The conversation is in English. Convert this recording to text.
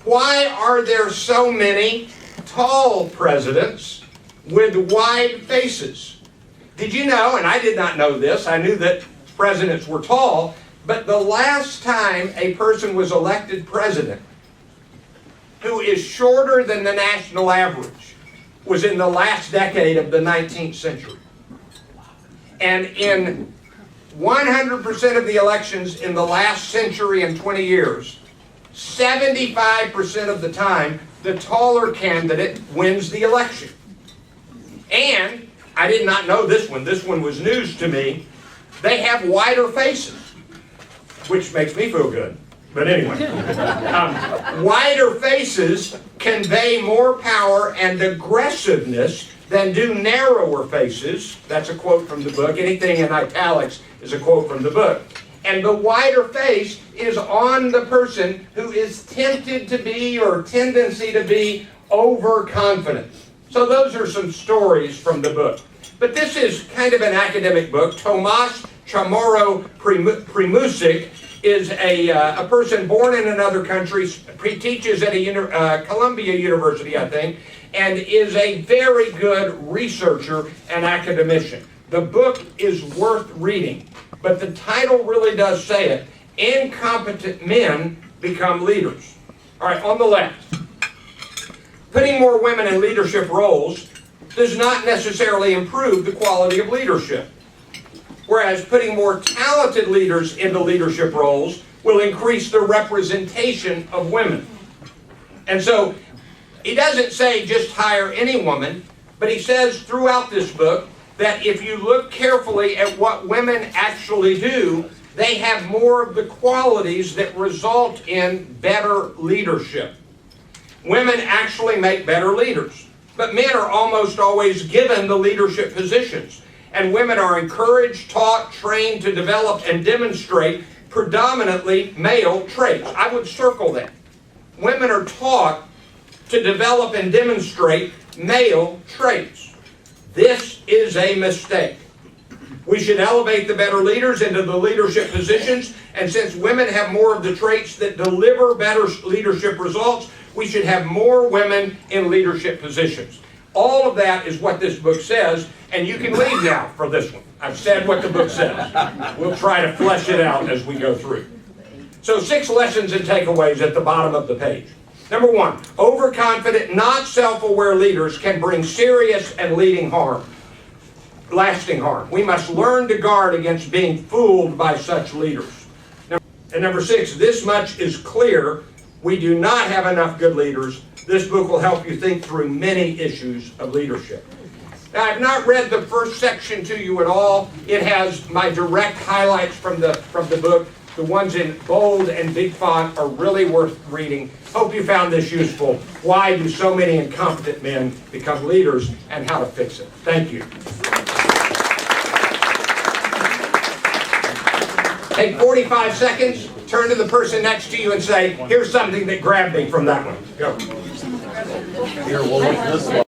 Why are there so many tall presidents with wide faces? Did you know, and I did not know this, I knew that presidents were tall, but the last time a person was elected president who is shorter than the national average was in the last decade of the 19th century. And in 100% of the elections in the last century and 20 years, 75% of the time, the taller candidate wins the election. And, I did not know this one was news to me, they have wider faces, which makes me feel good. But anyway, wider faces convey more power and aggressiveness than do narrower faces. That's a quote from the book. Anything in italics is a quote from the book. And the wider face is on the person who is tempted to be or tendency to be overconfident. So those are some stories from the book. But this is kind of an academic book. Tomas Chamorro-Premuzic is a person born in another country, teaches at a Columbia University, I think, and is a very good researcher and academician. The book is worth reading, but the title really does say it. Incompetent men become leaders. All right, on the left. Putting more women in leadership roles does not necessarily improve the quality of leadership. Whereas putting more talented leaders into leadership roles will increase the representation of women. And so, he doesn't say just hire any woman, but he says throughout this book that if you look carefully at what women actually do, they have more of the qualities that result in better leadership. Women actually make better leaders, but men are almost always given the leadership positions. And women are encouraged, taught, trained to develop and demonstrate predominantly male traits. I would circle that. Women are taught to develop and demonstrate male traits. This is a mistake. We should elevate the better leaders into the leadership positions, and since women have more of the traits that deliver better leadership results, we should have more women in leadership positions. All of that is what this book says, and you can leave now for this one. I've said what the book says. We'll try to flesh it out as we go through. So 6 lessons and takeaways at the bottom of the page. Number 1, overconfident, not self-aware leaders can bring serious and lasting harm. We must learn to guard against being fooled by such leaders. And number 6, this much is clear. We do not have enough good leaders. This book will help you think through many issues of leadership. Now, I've not read the first section to you at all. It has my direct highlights from the book. The ones in bold and big font are really worth reading. Hope you found this useful. Why do so many incompetent men become leaders, and how to fix it? Thank you. Take 45 seconds, turn to the person next to you and say, here's something that grabbed me from that one. Go. Here, we'll look this way.